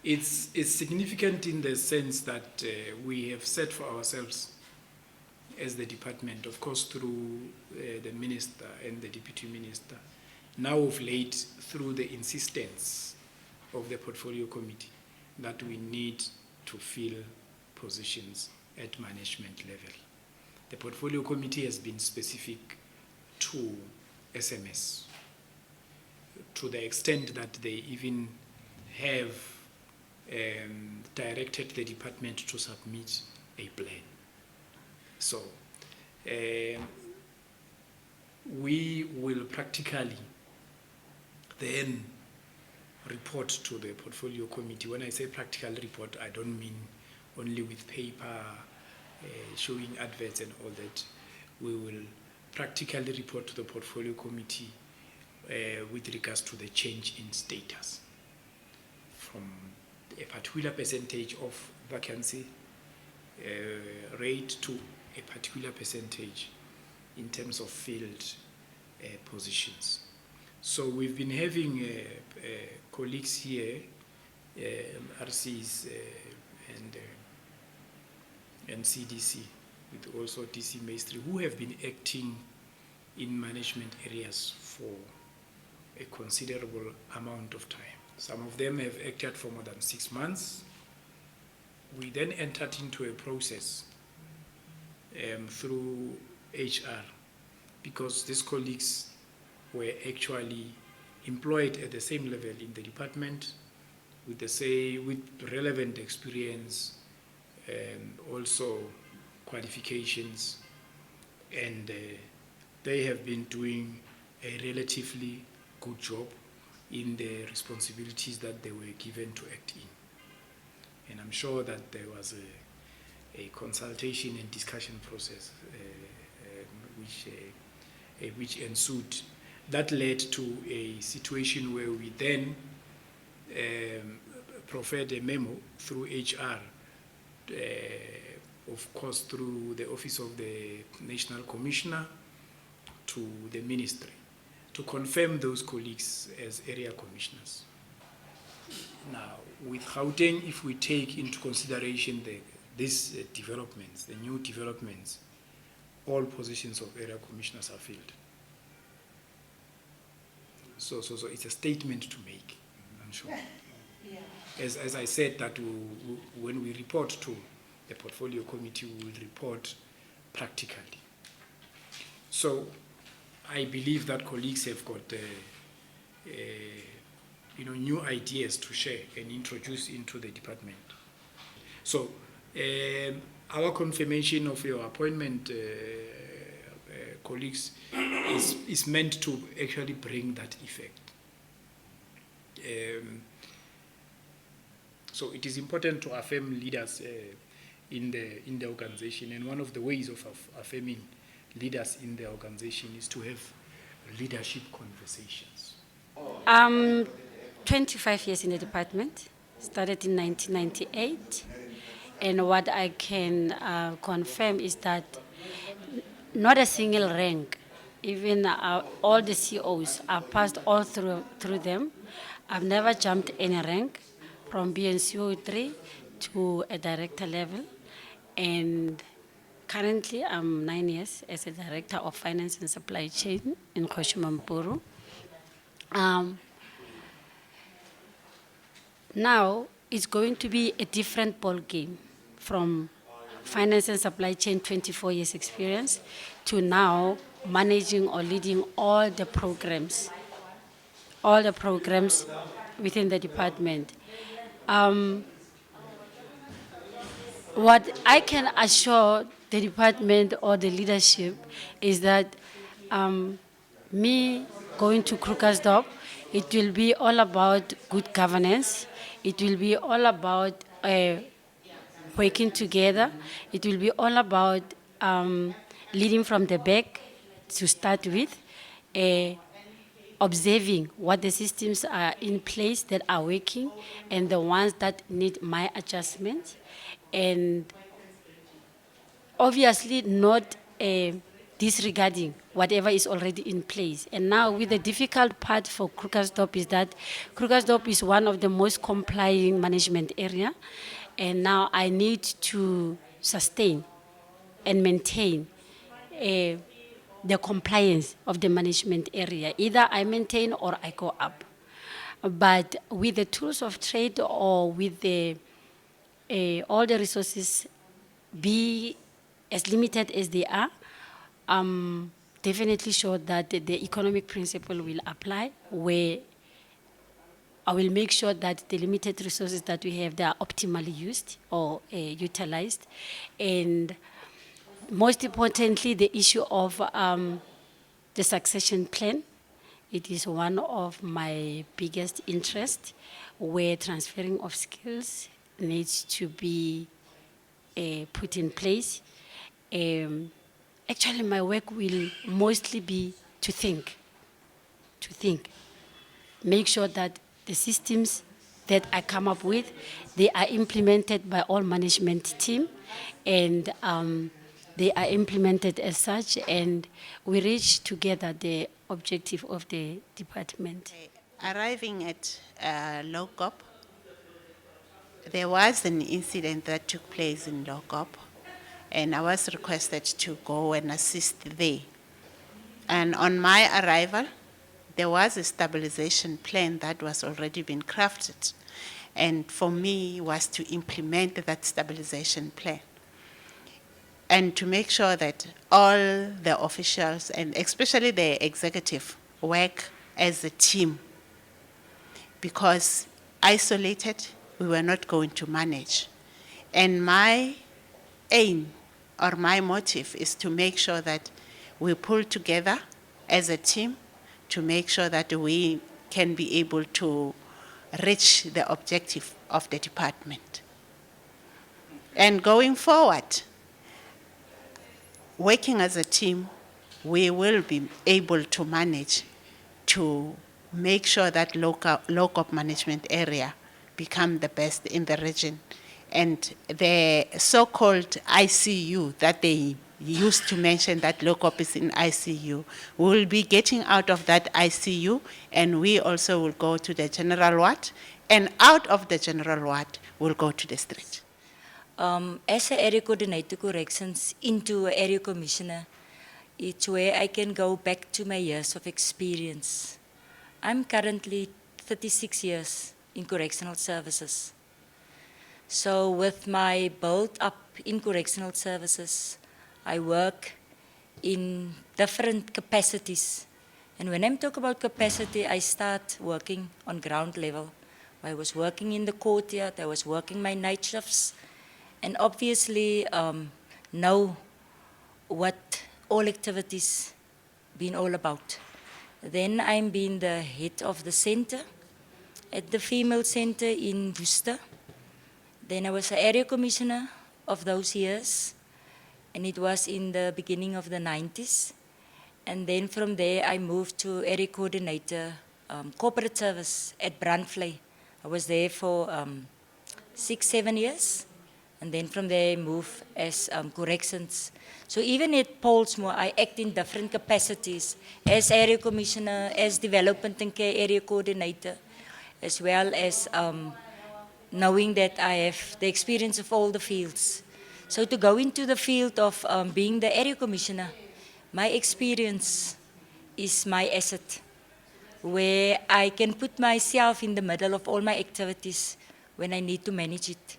It's significant in the sense that we have set for ourselves as the department, of course through the minister and the deputy minister, now of late through the insistence of the portfolio committee, that we need to fill positions at management level. The portfolio committee has been specific to SMS, to the extent that they even have directed the department to submit a plan. So we will practically then report to the portfolio committee. When I say practical report, I don't mean only with paper, showing adverts and all that. We will practically report to the portfolio committee with regards to the change in status from a particular percentage of vacancy rate to a particular percentage in terms of filled positions. So we've been having colleagues here, RCs and CDC, with also DC Maestri, who have been acting in management areas for a considerable amount of time. Some of them have acted for more than 6 months. We then entered into a process through HR, because these colleagues were actually employed at the same level in the department with relevant experience and also qualifications, and they have been doing a relatively good job in the responsibilities that they were given to act in. And I'm sure that there was a consultation and discussion process which ensued. That led to a situation where we then proffered a memo through HR, of course through the Office of the National Commissioner, to the Ministry, to confirm those colleagues as area commissioners. Now, with Gauteng, if we take into consideration these developments, the new developments, all positions of area commissioners are filled. So it's a statement to make, I'm sure. Yeah. As I said, that when we report to the portfolio committee, we will report practically. So I believe that colleagues have got new ideas to share and introduce into the department. So our confirmation of your appointment, colleagues, is meant to actually bring that effect. So it is important to affirm leaders in the organization, and one of the ways of affirming leaders in the organization is to have leadership conversations. 25 years in the department, started in 1998, and what I can confirm is that not a single rank, even all the COs, I passed all through them. I've never jumped any rank from BNCO3 to a director level, and currently I'm 9 years as a director of finance and supply chain in Kgoshi-Mampuru. Now it's going to be a different ball game from finance and supply chain, 24 years experience, to now managing or leading all the programs within the department. What I can assure the department or the leadership is that me going to Krugersdorp, it will be all about good governance. It will be all about working together. It will be all about leading from the back to start with, observing what the systems are in place that are working and the ones that need my adjustment. And obviously not disregarding whatever is already in place. And now with the difficult part for Krugersdorp is that Krugersdorp is one of the most complying management area. And now I need to sustain and maintain the compliance of the management area. Either I maintain or I go up. But with the tools of trade or with the all the resources be as limited as they are, I'm definitely sure that the economic principle will apply, where I will make sure that the limited resources that we have, they are optimally used or utilized. And most importantly, the issue of the succession plan. It is one of my biggest interests, where transferring of skills needs to be put in place. Actually, my work will mostly be to think, make sure that the systems that I come up with, they are implemented by all management team, and they are implemented as such, and we reach together the objective of the department. Arriving at Lokop, there was an incident that took place in Lokop, and I was requested to go and assist there. And on my arrival, there was a stabilization plan that was already been crafted, and for me was to implement that stabilization plan and to make sure that all the officials and especially the executive work as a team, because isolated we were not going to manage. And my aim or my motive is to make sure that we pull together as a team to make sure that we can be able to reach the objective of the department. And going forward, working as a team, we will be able to manage to make sure that local management area become the best in the region. And the so-called ICU that they used to mention, that Lokop is in ICU, we will be getting out of that ICU, and we also will go to the general ward, and out of the general ward, we'll go to the street. As an area coordinator corrections into an area commissioner, it's where I can go back to my years of experience. I'm currently 36 years in correctional services. So with my build up in correctional services, I work in different capacities. And when I'm talking about capacity, I start working on ground level. I was working in the courtyard, I was working my night shifts, and obviously know what all activities been all about. Then I'm being the head of the center at the female center in Worcester. Then I was an area commissioner of those years, and it was in the beginning of the 90s. And then from there I moved to area coordinator, corporate service at Brandvlei. I was there for 6-7 years. And then from there I moved as corrections. So even at Paulsmoor, I act in different capacities as area commissioner, as development and care area coordinator, as well as knowing that I have the experience of all the fields. So to go into the field of being the area commissioner, my experience is my asset, where I can put myself in the middle of all my activities when I need to manage it.